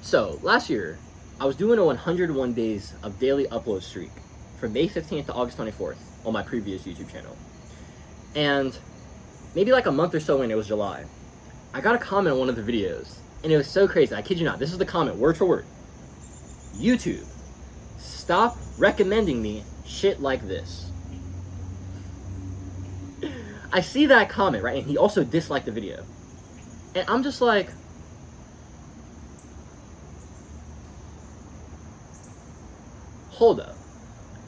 So, last year, I was doing a 101 days of daily upload streak from May 15th to August 24th on my previous YouTube channel. And maybe like a month or so in, it was July, I got a comment on one of the videos, and it was so crazy. I kid you not. This is the comment, word for word. YouTube, stop recommending me shit like this. I see that comment, right? And he also disliked the video. And I'm just like, hold up.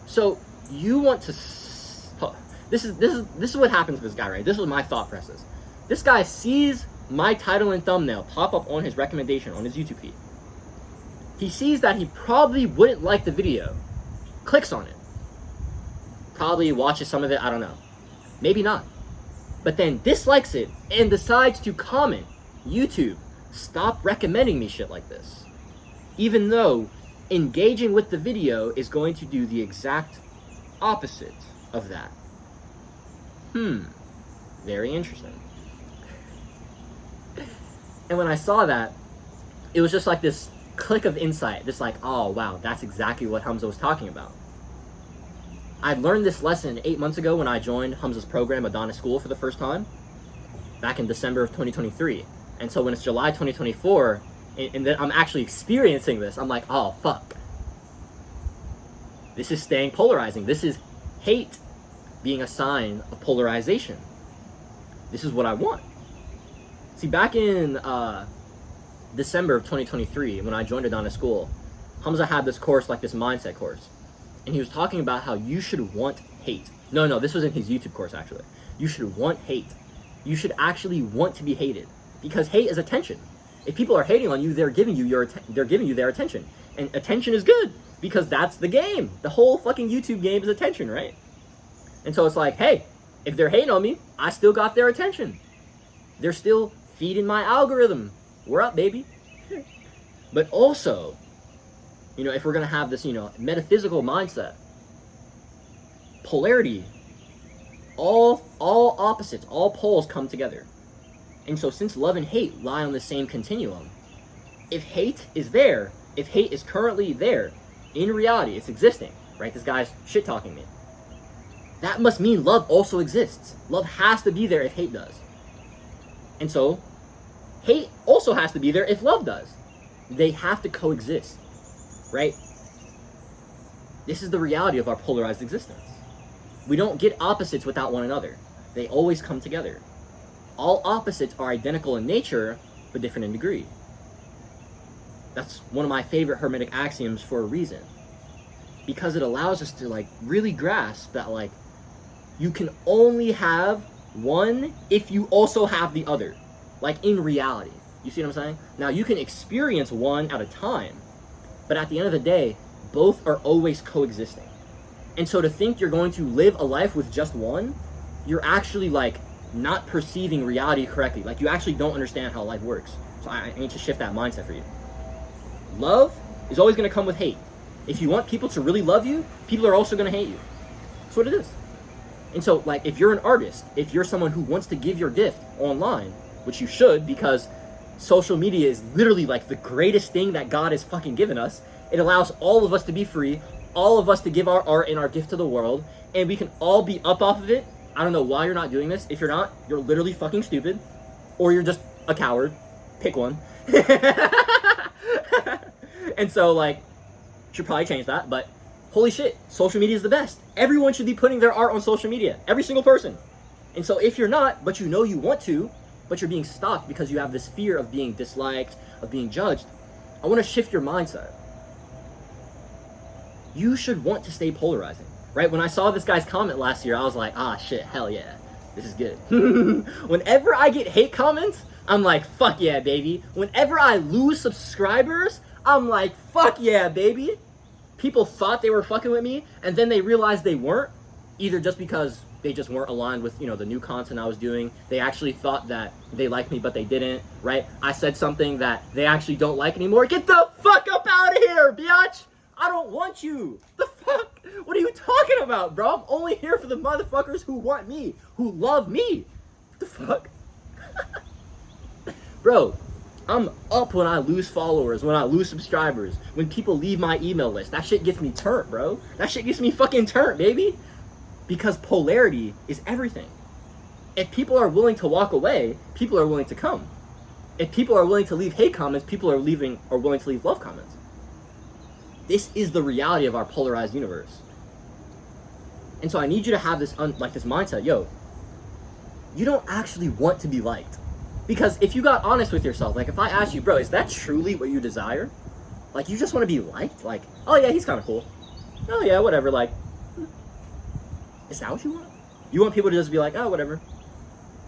So you want to? This is what happens with this guy, right? This is what my thought process. This guy sees my title and thumbnail pop up on his recommendation on his YouTube feed. He sees that he probably wouldn't like the video, clicks on it, probably watches some of it. I don't know, maybe not, but then dislikes it and decides to comment, YouTube, stop recommending me shit like this, even though engaging with the video is going to do the exact opposite of that. Very interesting. And when I saw that, it was just like this click of insight, this like, oh wow, that's exactly what Hamza was talking about. I learned this lesson 8 months ago when I joined Hamza's program, Adonis School, for the first time, back in December of 2023. And so when it's July 2024, and then I'm actually experiencing this, I'm like, oh, fuck. This is staying polarizing. This is hate being a sign of polarization. This is what I want. See, back in December of 2023, when I joined Adonis School, Hamza had this course, like this mindset course. And he was talking about how you should want hate. No, this was in his YouTube course, actually. You should want hate. You should actually want to be hated. Because hate is attention. If people are hating on you, they're giving you their attention. And attention is good, because that's the game. The whole fucking YouTube game is attention, right? And so it's like, hey, if they're hating on me, I still got their attention. They're still feeding my algorithm. We're up, baby. But also, if we're gonna have this, metaphysical mindset, polarity, all opposites, all poles come together. And so since love and hate lie on the same continuum, if hate is there, if hate is currently there, in reality, it's existing, right? This guy's shit-talking me. That must mean love also exists. Love has to be there if hate does. And so, hate also has to be there if love does. They have to coexist, right? This is the reality of our polarized existence. We don't get opposites without one another. They always come together. All opposites are identical in nature, but different in degree. That's one of my favorite Hermetic axioms for a reason. Because it allows us to really grasp that you can only have one if you also have the other. In reality. You see what I'm saying? Now you can experience one at a time, but at the end of the day, both are always coexisting. And so to think you're going to live a life with just one, you're actually not perceiving reality correctly. You actually don't understand how life works. So I need to shift that mindset for you. Love is always going to come with hate. If you want people to really love you, people are also going to hate you. That's what it is. And so, if you're an artist, if you're someone who wants to give your gift online, which you should, because social media is literally the greatest thing that God has fucking given us. It allows all of us to be free, all of us to give our art and our gift to the world, and we can all be up off of it. I don't know why you're not doing this. If you're not, you're literally fucking stupid, or you're just a coward. Pick one. And so, should probably change that, but holy shit, social media is the best. Everyone should be putting their art on social media. Every single person. And so if you're not, but you want to, but you're being stopped because you have this fear of being disliked, of being judged, I want to shift your mindset. You should want to stay polarizing, right? When I saw this guy's comment last year, I was like, ah, shit, hell yeah, this is good. Whenever I get hate comments, I'm like, fuck yeah, baby. Whenever I lose subscribers, I'm like, fuck yeah, baby. People thought they were fucking with me, and then they realized they weren't, either just because they just weren't aligned with, the new content I was doing. They actually thought that they liked me, but they didn't, right? I said something that they actually don't like anymore. Get the fuck up out of here, biatch! I don't want you. The fuck? What are you talking about, bro? I'm only here for the motherfuckers who want me, who love me. What the fuck? Bro, I'm up when I lose followers, when I lose subscribers, when people leave my email list. That shit gets me turned, bro. That shit gets me fucking turned, baby. Because polarity is everything. If people are willing to walk away, people are willing to come. If people are willing to leave hate comments, people are willing to leave love comments. This is the reality of our polarized universe. And so I need you to have this this mindset. Yo, you don't actually want to be liked. Because if you got honest with yourself, like if I asked you, bro, is that truly what you desire? Like, you just want to be liked? Like, oh yeah, he's kind of cool. Oh yeah, whatever, like, is that what you want? You want people to just be like, oh, whatever.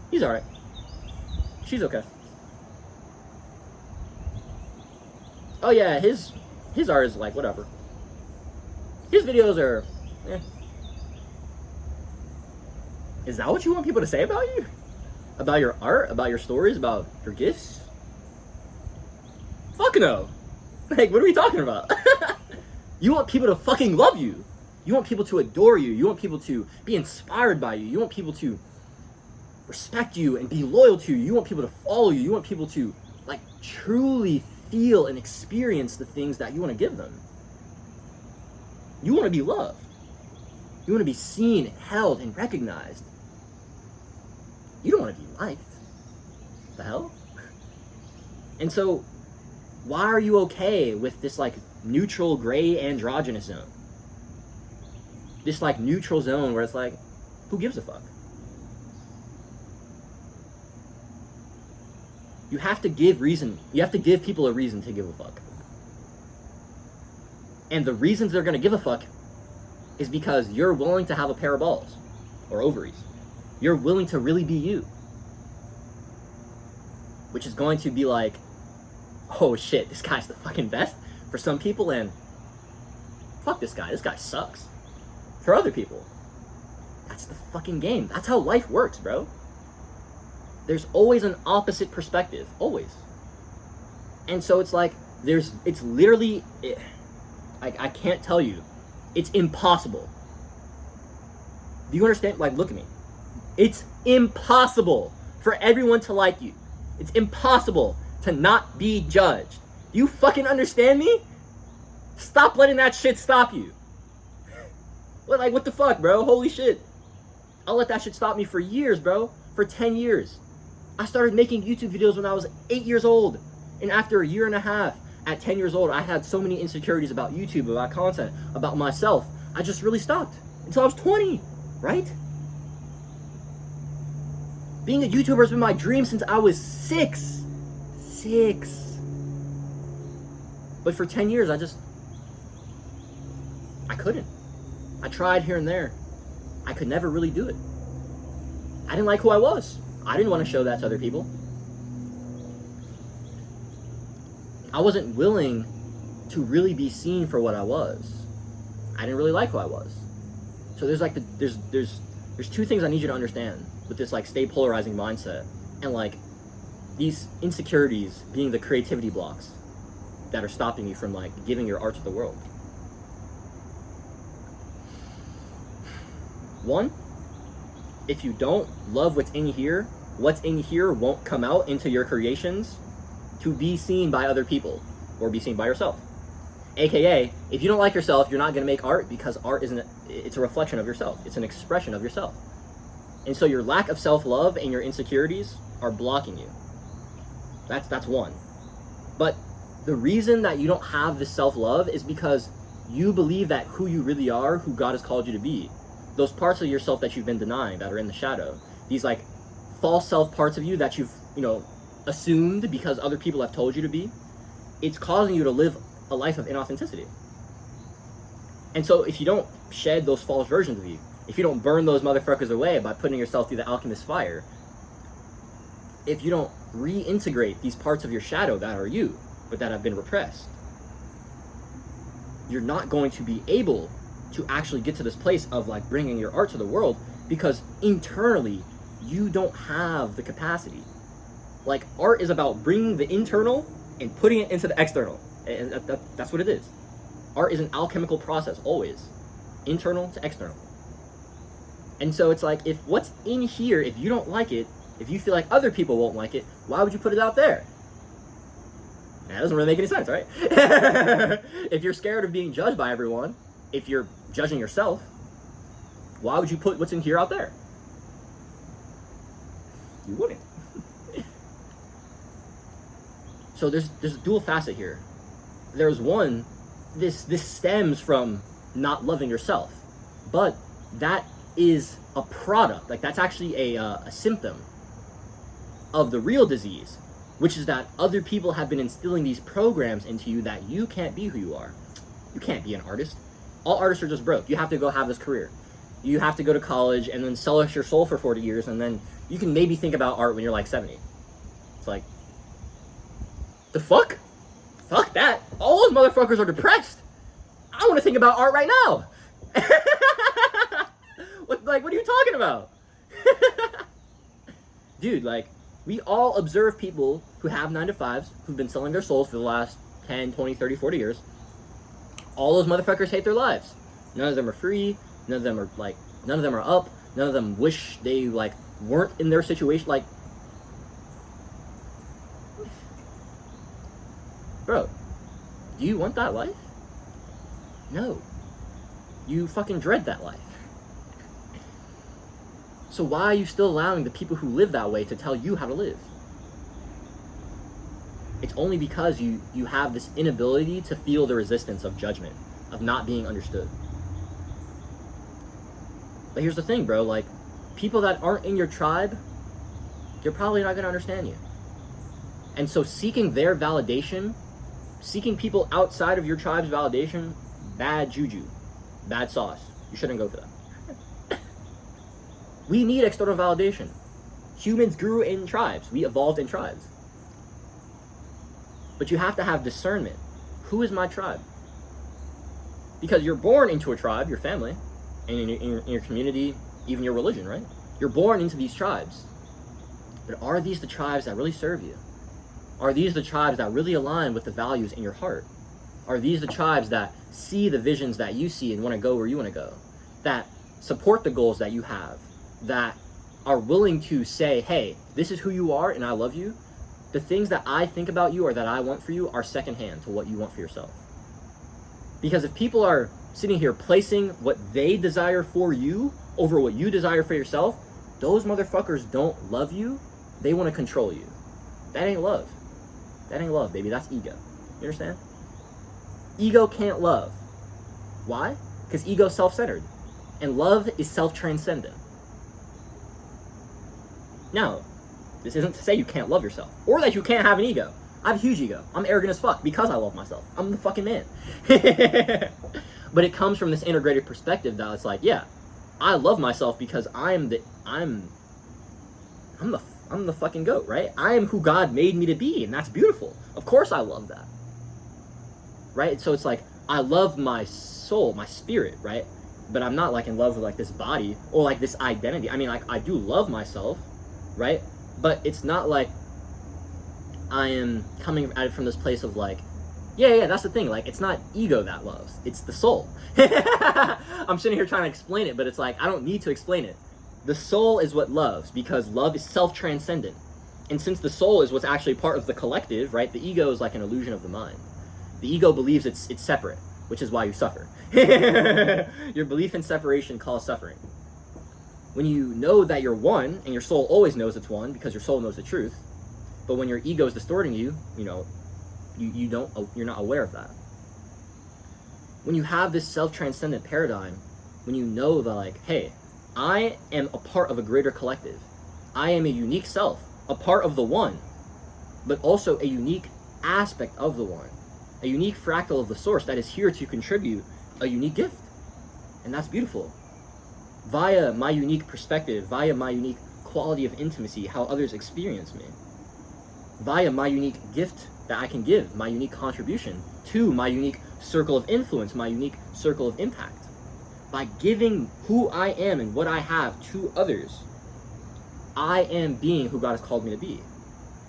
He's alright. She's okay. Oh yeah, his art is like, whatever. His videos are, eh. Is that what you want people to say about you? About your art? About your stories? About your gifts? Fuck no. Like, what are we talking about? You want people to fucking love you. You want people to adore you. You want people to be inspired by you. You want people to respect you and be loyal to you. You want people to follow you. You want people to, like, truly feel and experience the things that you want to give them. You want to be loved. You want to be seen, held, and recognized. You don't want to be liked. The hell? And so, why are you okay with this, like, neutral, gray, androgynous zone? This, like, neutral zone where it's like, who gives a fuck? You have to give people a reason to give a fuck. And the reasons they're going to give a fuck is because you're willing to have a pair of balls or ovaries. You're willing to really be you. Which is going to be like, oh shit, this guy's the fucking best for some people, and fuck this guy sucks for other people. That's the fucking game. That's how life works, bro. There's always an opposite perspective, always. And so it's like, it's literally, I can't tell you, it's impossible. Do you understand? Like, look at me. It's impossible for everyone to like you. It's impossible to not be judged. Do you fucking understand me? Stop letting that shit stop you. What the fuck, bro? Holy shit. I'll let that shit stop me for years, bro. For 10 years. I started making YouTube videos when I was 8 years old. And after a year and a half, at 10 years old, I had so many insecurities about YouTube, about content, about myself. I just really stopped. Until I was 20, right? Being a YouTuber has been my dream since I was 6. 6. But for 10 years, I couldn't. I tried here and there. I could never really do it. I didn't like who I was. I didn't want to show that to other people. I wasn't willing to really be seen for what I was. I didn't really like who I was. So there's like there's two things I need you to understand with this, like, stay polarizing mindset, and like these insecurities being the creativity blocks that are stopping you from, like, giving your art to the world. One, if you don't love what's in here won't come out into your creations to be seen by other people or be seen by yourself. AKA, if you don't like yourself, you're not going to make art, because art it's a reflection of yourself. It's an expression of yourself. And so your lack of self-love and your insecurities are blocking you. That's one. But the reason that you don't have this self-love is because you believe that who you really are, who God has called you to be, those parts of yourself that you've been denying, that are in the shadow, these, like, false self parts of you that you've, assumed because other people have told you to be, it's causing you to live a life of inauthenticity. And so if you don't shed those false versions of you, if you don't burn those motherfuckers away by putting yourself through the alchemist's fire, if you don't reintegrate these parts of your shadow that are you, but that have been repressed, you're not going to be able to actually get to this place of, like, bringing your art to the world, because internally you don't have the capacity. Like, art is about bringing the internal and putting it into the external. And that's what it is. Art is an alchemical process, always. Internal to external. And so it's like, if what's in here, if you don't like it, if you feel like other people won't like it, why would you put it out there? That doesn't really make any sense, right? If you're scared of being judged by everyone, if you're judging yourself, why would you put what's in here out there? You wouldn't. So there's a dual facet here. There's one, this stems from not loving yourself, but that is a product. Like, that's actually a symptom of the real disease, which is that other people have been instilling these programs into you that you can't be who you are. You can't be an artist. All artists are just broke. You have to go have this career. You have to go to college and then sell us your soul for 40 years, and then you can maybe think about art when you're like 70. It's like, the fuck? Fuck that. All those motherfuckers are depressed. I want to think about art right now. What are you talking about? Dude, like, we all observe people who have 9-to-5s, who've been selling their souls for the last 10, 20, 30, 40 years. All those motherfuckers hate their lives. None of them are free. None of them are up. None of them wish they, like, weren't in their situation. Like, bro, do you want that life? No. You fucking dread that life. So why are you still allowing the people who live that way to tell you how to live? It's only because you have this inability to feel the resistance of judgment, of not being understood. But here's the thing, bro, like, people that aren't in your tribe, you're probably not going to understand you. And so seeking their validation, seeking people outside of your tribe's validation, bad juju, bad sauce. You shouldn't go for that. We need external validation. Humans grew in tribes. We evolved in tribes. But you have to have discernment. Who is my tribe? Because you're born into a tribe, your family, and in your community, even your religion, right? You're born into these tribes. But are these the tribes that really serve you? Are these the tribes that really align with the values in your heart? Are these the tribes that see the visions that you see and want to go where you want to go? That support the goals that you have? That are willing to say, hey, this is who you are and I love you. The things that I think about you or that I want for you are secondhand to what you want for yourself. Because if people are sitting here placing what they desire for you over what you desire for yourself, those motherfuckers don't love you. They want to control you. That ain't love. That ain't love, baby. That's ego. You understand? Ego can't love. Why? Because ego's self-centered. And love is self-transcendent. Now, this isn't to say you can't love yourself, or that you can't have an ego. I have a huge ego. I'm arrogant as fuck because I love myself. I'm the fucking man. But it comes from this integrated perspective that it's like, yeah, I love myself because I'm the fucking goat, right? I am who God made me to be, and that's beautiful. Of course I love that. Right? So it's like, I love my soul, my spirit, right? But I'm not like in love with like this body or like this identity. I mean, like, I do love myself, right? But it's not like I am coming at it from this place of like, yeah, that's the thing. Like, it's not ego that loves. It's the soul. I'm sitting here trying to explain it, but it's like, I don't need to explain it. The soul is what loves, because love is self-transcendent. And since the soul is what's actually part of the collective, right? The ego is like an illusion of the mind. The ego believes it's separate, which is why you suffer. Your belief in separation causes suffering. When you know that you're one, and your soul always knows it's one because your soul knows the truth, but when your ego is distorting you, you're not aware of that. When you have this self-transcendent paradigm, when you know that like, hey, I am a part of a greater collective. I am a unique self, a part of the one, but also a unique aspect of the one, a unique fractal of the source that is here to contribute a unique gift. And that's beautiful. Via my unique perspective, via my unique quality of intimacy, how others experience me, via my unique gift that I can give, my unique contribution to my unique circle of influence, my unique circle of impact. By giving who I am and what I have to others, I am being who God has called me to be.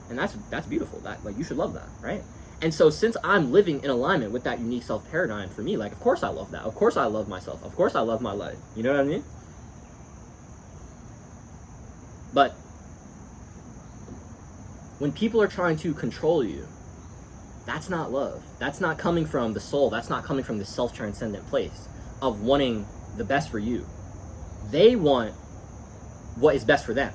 And that's beautiful. That, like, you should love that, right? And so since I'm living in alignment with that unique self paradigm, for me, like, of course I love that. Of course I love myself. Of course I love my life. You know what I mean? But when people are trying to control you, That's not love. That's not coming from the soul. That's not coming from the self-transcendent place of wanting the best for you. They want what is best for them,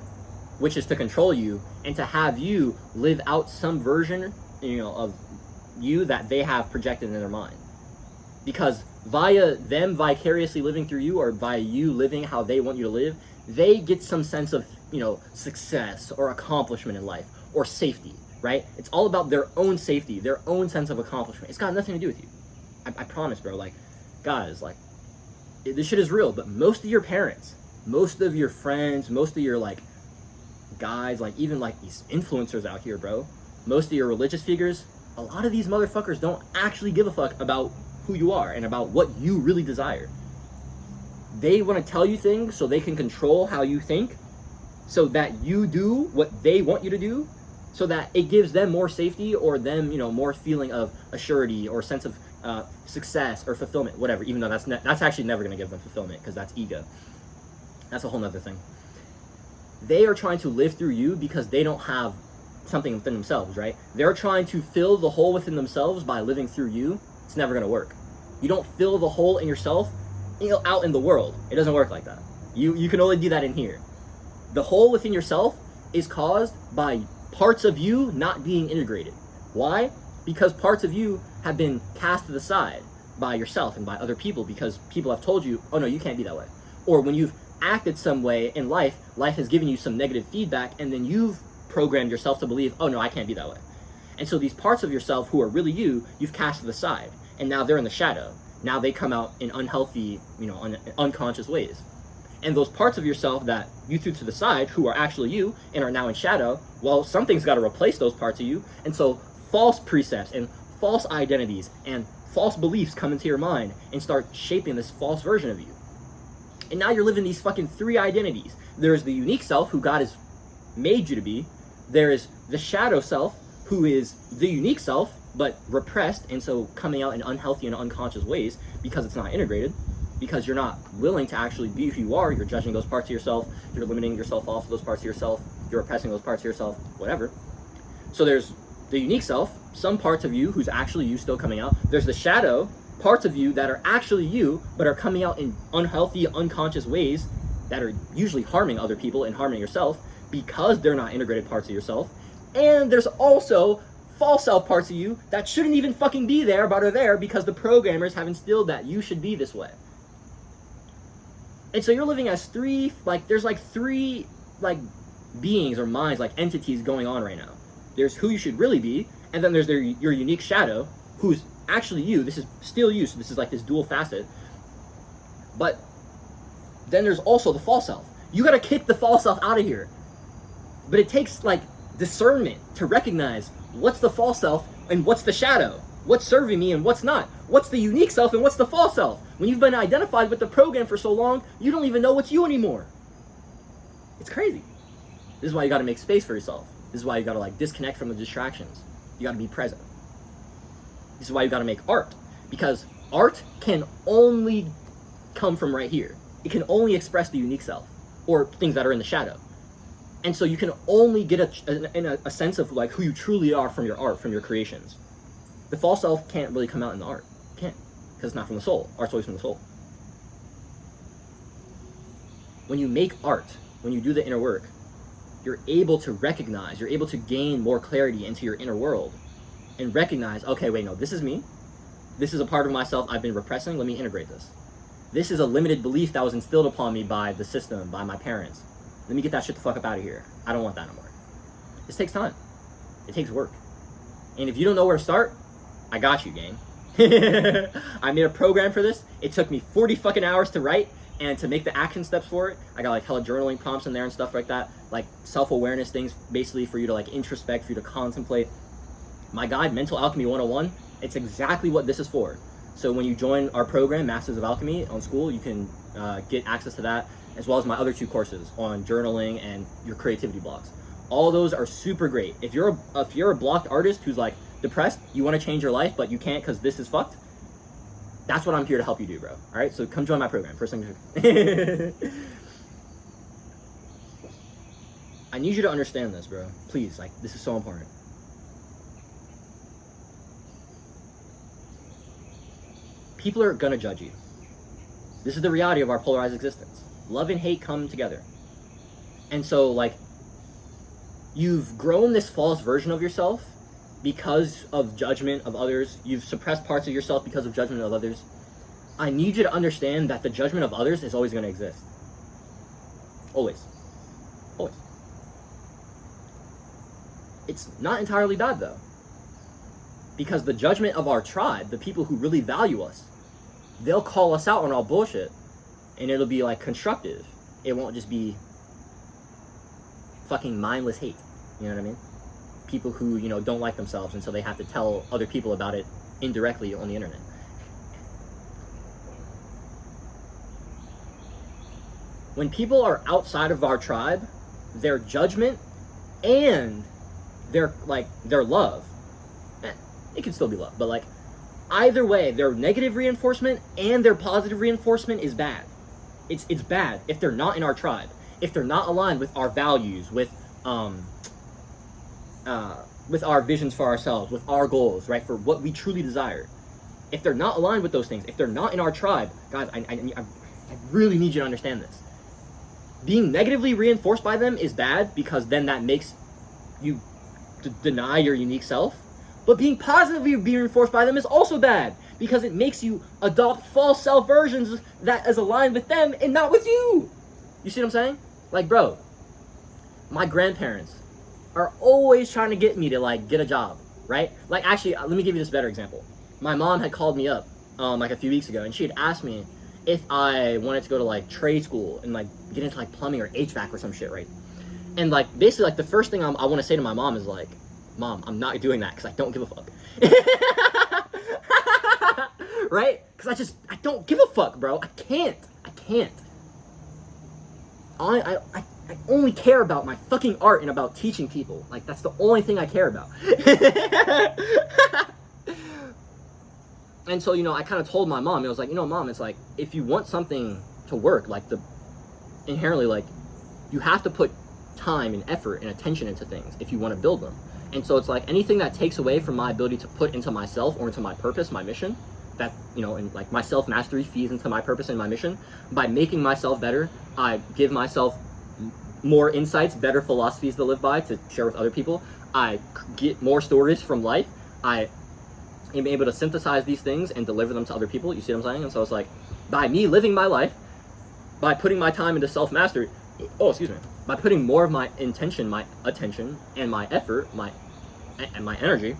which is to control you and to have you live out some version, of you that they have projected in their mind. Because via them vicariously living through you, or via you living how they want you to live, they get some sense of, success or accomplishment in life or safety, right? It's all about their own safety, their own sense of accomplishment. It's got nothing to do with you. I promise, bro. Like, guys, like, this shit is real, but most of your parents, most of your friends, most of your, like, guys, like, even, like, these influencers out here, bro, most of your religious figures, a lot of these motherfuckers don't actually give a fuck about who you are and about what you really desire. They want to tell you things so they can control how you think, so that you do what they want you to do, so that it gives them more safety, or them, more feeling of assurity or sense of success or fulfillment, whatever, even though that's actually never going to give them fulfillment, because that's ego. That's a whole nother thing. They are trying to live through you because they don't have something within themselves, right? They're trying to fill the hole within themselves by living through you. It's never going to work. You don't fill the hole in yourself, out in the world. It doesn't work like that. You can only do that in here. The hole within yourself is caused by parts of you not being integrated. Why? Because parts of you have been cast to the side by yourself and by other people, because people have told you, oh no, you can't be that way. Or when you've acted some way in life, life has given you some negative feedback, and then you've programmed yourself to believe, oh no, I can't be that way. And so these parts of yourself who are really you've cast to the side, and now they're in the shadow. Now they come out in unhealthy, unconscious ways. And those parts of yourself that you threw to the side, who are actually you and are now in shadow, well, something's got to replace those parts of you. And so false precepts and false identities and false beliefs come into your mind and start shaping this false version of you. And now you're living these fucking three identities. There's the unique self, who God has made you to be. There is the shadow self, who is the unique self, but repressed, and so coming out in unhealthy and unconscious ways because it's not integrated, because you're not willing to actually be who you are. You're judging those parts of yourself, you're limiting yourself off to those parts of yourself, you're repressing those parts of yourself, whatever. So there's the unique self, some parts of you who's actually you still coming out. There's the shadow, parts of you that are actually you, but are coming out in unhealthy, unconscious ways that are usually harming other people and harming yourself because they're not integrated parts of yourself. And there's also false self parts of you that shouldn't even fucking be there, but are there because the programmers have instilled that you should be this way. And so you're living as three beings or minds, like entities going on right now. There's who you should really be, and then there's your unique shadow, who's actually you. This is still you, so this is like this dual facet. But then there's also the false self. You gotta kick the false self out of here. But it takes like discernment to recognize what's the false self and what's the shadow. What's serving me and what's not. What's the unique self and what's the false self. When you've been identified with the program for so long, you don't even know what's you anymore. It's crazy. This is why you gotta make space for yourself. This is why you gotta like disconnect from the distractions. You gotta be present. This is why you gotta make art. Because art can only come from right here. It can only express the unique self, or things that are in the shadow. And so you can only get a sense of like who you truly are from your art, from your creations. The false self can't really come out in the art. It can't, because it's not from the soul. Art's always from the soul. When you make art, when you do the inner work, you're able to recognize, you're able to gain more clarity into your inner world and recognize, okay, wait, no, this is me. This is a part of myself I've been repressing. Let me integrate this. This is a limited belief that was instilled upon me by the system, by my parents. Let me get that shit the fuck up out of here. I don't want that no more. This takes time. It takes work. And if you don't know where to start, I got you, gang. I made a program for this. It took me 40 fucking hours to write and to make the action steps for it. I got like hella journaling prompts in there and stuff like that. Like self-awareness things, basically for you to like introspect, for you to contemplate. My guide, Mental Alchemy 101, it's exactly what this is for. So when you join our program, Masters of Alchemy on School, you can get access to that, as well as my other two courses on journaling and your creativity blocks. All those are super great. If you're a blocked artist who's like depressed, you want to change your life, but you can't because this is fucked, that's what I'm here to help you do, bro. All right, so come join my program. First thing. I need you to understand this, bro. Please, like, this is so important. People are gonna judge you. This is the reality of our polarized existence. Love and hate come together. And so, like, you've grown this false version of yourself because of judgment of others. You've suppressed parts of yourself because of judgment of others. I need you to understand that the judgment of others is always going to exist. Always. Always. It's not entirely bad, though. Because the judgment of our tribe, the people who really value us, they'll call us out on our bullshit. And it'll be, like, constructive. It won't just be fucking mindless hate. You know what I mean? People who, you know, don't like themselves, and so they have to tell other people about it indirectly on the internet. When people are outside of our tribe, their judgment and their love, it can still be love, but, like, either way, their negative reinforcement and their positive reinforcement is bad. It's bad if they're not in our tribe, if they're not aligned with our values, with our visions for ourselves, with our goals, right, for what we truly desire. If they're not aligned with those things, if they're not in our tribe, guys, I really need you to understand this. Being negatively reinforced by them is bad, because then that makes you deny your unique self. But being positively reinforced by them is also bad, because it makes you adopt false self versions that is aligned with them and not with you. You see what I'm saying? Like, bro, my grandparents are always trying to get me to, like, get a job, right? Like, actually, let me give you this better example. My mom had called me up, like, a few weeks ago, and she had asked me if I wanted to go to, like, trade school and, like, get into, like, plumbing or HVAC or some shit, right? And, like, basically, like, the first thing I want to say to my mom is, like, Mom, I'm not doing that because I don't give a fuck. Right? Because I don't give a fuck, bro. I can't. I only care about my fucking art and about teaching people. Like, that's the only thing I care about. And so, you know, I kind of told my mom, it was like, you know, Mom, it's like, if you want something to work, like, inherently, like, you have to put time and effort and attention into things if you want to build them. And so it's like, anything that takes away from my ability to put into myself or into my purpose, my mission, that, you know, and, like, my self-mastery feeds into my purpose and my mission. By making myself better, I give myself more insights, better philosophies to live by, to share with other people. I get more stories from life. I am able to synthesize these things and deliver them to other people. You see what I'm saying? And so it's like, by me living my life, by putting my time into self-mastery, by putting more of my intention, my attention, and my effort, my energy,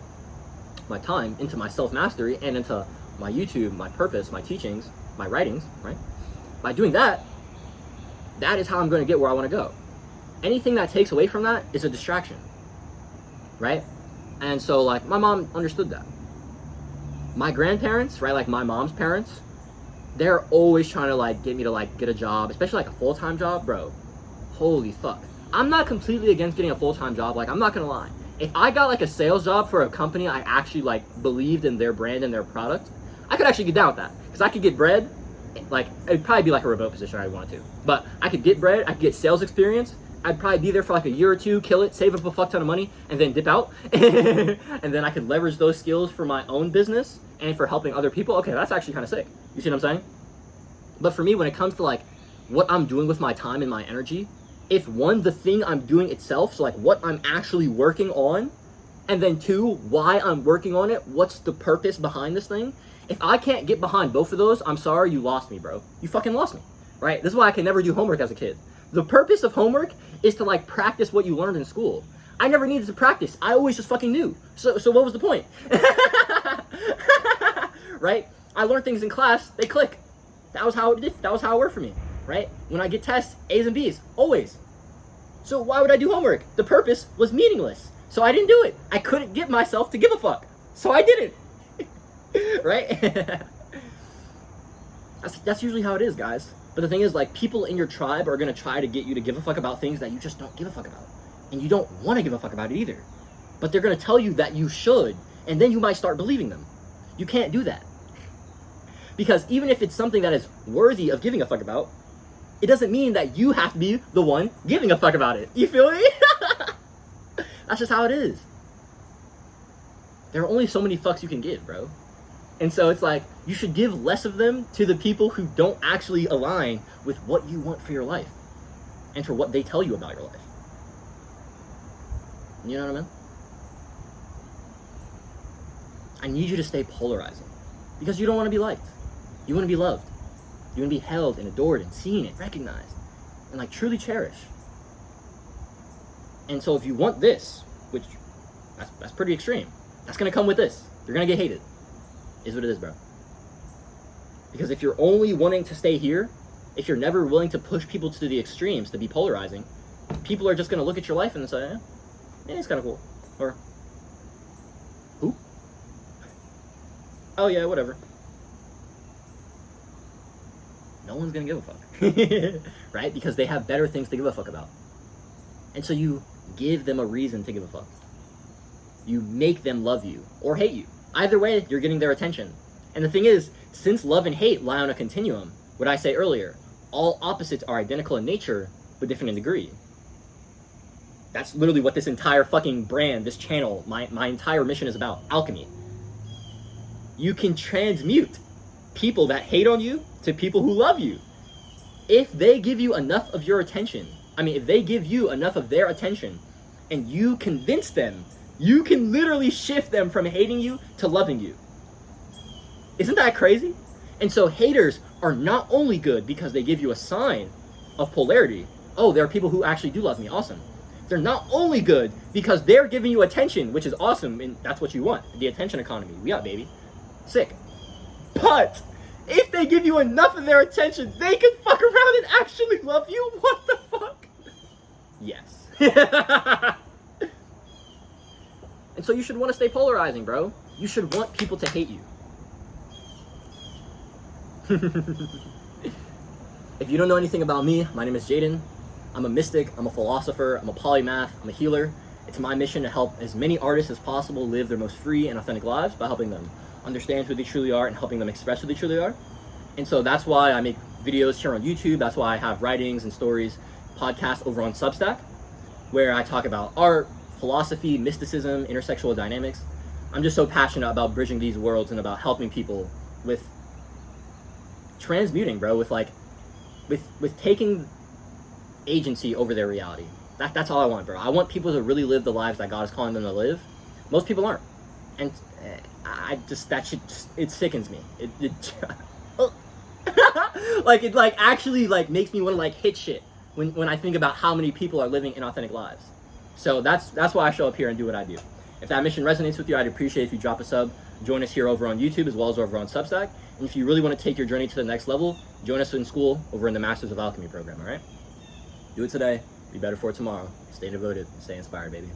my time into my self-mastery and into my YouTube, my purpose, my teachings, my writings, right? By doing that, that is how I'm going to get where I want to go. Anything that takes away from that is a distraction, right? And so, like, my mom understood that. My grandparents, right, like my mom's parents, they're always trying to, like, get me to, like, get a job, especially, like, a full-time job, bro. Holy fuck. I'm not completely against getting a full-time job. Like, I'm not gonna lie. If I got, like, a sales job for a company I actually, like, believed in their brand and their product, I could actually get down with that. Because I could get bread, like, it'd probably be, like, a remote position I wanted to. But I could get bread, I could get sales experience, I'd probably be there for, like, a year or two, kill it, save up a fuck ton of money, and then dip out. And then I could leverage those skills for my own business and for helping other people. Okay, that's actually kind of sick. You see what I'm saying? But for me, when it comes to, like, what I'm doing with my time and my energy, if one, the thing I'm doing itself, so, like, what I'm actually working on, and then two, why I'm working on it, what's the purpose behind this thing, if I can't get behind both of those, I'm sorry, you lost me, bro. You fucking lost me, right? This is why I could never do homework as a kid. The purpose of homework is to, like, practice what you learned in school. I never needed to practice. I always just fucking knew. So what was the point? Right? I learned things in class, they click. That was how it worked for me, right? When I get tests, A's and B's, always. So why would I do homework? The purpose was meaningless. So I didn't do it. I couldn't get myself to give a fuck. So I didn't. Right? That's usually how it is, guys. But the thing is, like, people in your tribe are going to try to get you to give a fuck about things that you just don't give a fuck about. And you don't want to give a fuck about it either. But they're going to tell you that you should, and then you might start believing them. You can't do that. Because even if it's something that is worthy of giving a fuck about, it doesn't mean that you have to be the one giving a fuck about it. You feel me? That's just how it is. There are only so many fucks you can give, bro. And so it's like, you should give less of them to the people who don't actually align with what you want for your life and for what they tell you about your life. You know what I mean? I need you to stay polarizing because you don't want to be liked. You want to be loved. You want to be held and adored and seen and recognized and like truly cherished. And so if you want this, which that's pretty extreme, that's going to come with this. You're going to get hated. Is what it is, bro. Because if you're only wanting to stay here, if you're never willing to push people to the extremes, to be polarizing, people are just going to look at your life and say, yeah, it's kind of cool. Or, who? Oh yeah, whatever. No one's going to give a fuck. Right? Because they have better things to give a fuck about. And so you give them a reason to give a fuck. You make them love you or hate you. Either way, you're getting their attention. And the thing is, since love and hate lie on a continuum, what I say earlier, all opposites are identical in nature, but different in degree. That's literally what this entire fucking brand, this channel, my entire mission is about. Alchemy. You can transmute people that hate on you to people who love you. If they give you enough of your attention, if they give you enough of their attention, and you convince them, you can literally shift them from hating you to loving you. Isn't that crazy? And so haters are not only good because they give you a sign of polarity. Oh, there are people who actually do love me. Awesome. They're not only good because they're giving you attention, which is awesome, and that's what you want. The attention economy. We got, baby. Sick. But if they give you enough of their attention, they can fuck around and actually love you? What the fuck? Yes. And so you should want to stay polarizing, bro. You should want people to hate you. If you don't know anything about me, my name is Jaden. I'm a mystic, I'm a philosopher, I'm a polymath, I'm a healer. It's my mission to help as many artists as possible live their most free and authentic lives by helping them understand who they truly are and helping them express who they truly are. And so that's why I make videos here on YouTube. That's why I have writings and stories, podcasts over on Substack, where I talk about art, philosophy, mysticism, intersexual dynamics. I'm just so passionate about bridging these worlds and about helping people with transmuting, bro, with taking agency over their reality. That's all I want, bro. I want people to really live the lives that God is calling them to live. Most people aren't. And that shit, it sickens me. It actually makes me want to hit shit when I think about how many people are living inauthentic lives. So that's why I show up here and do what I do. If that mission resonates with you, I'd appreciate if you drop a sub. Join us here over on YouTube as well as over on Substack. And if you really want to take your journey to the next level, join us in school over in the Masters of Alchemy program, all right? Do it today. Be better for tomorrow. Stay devoted. Stay inspired, baby.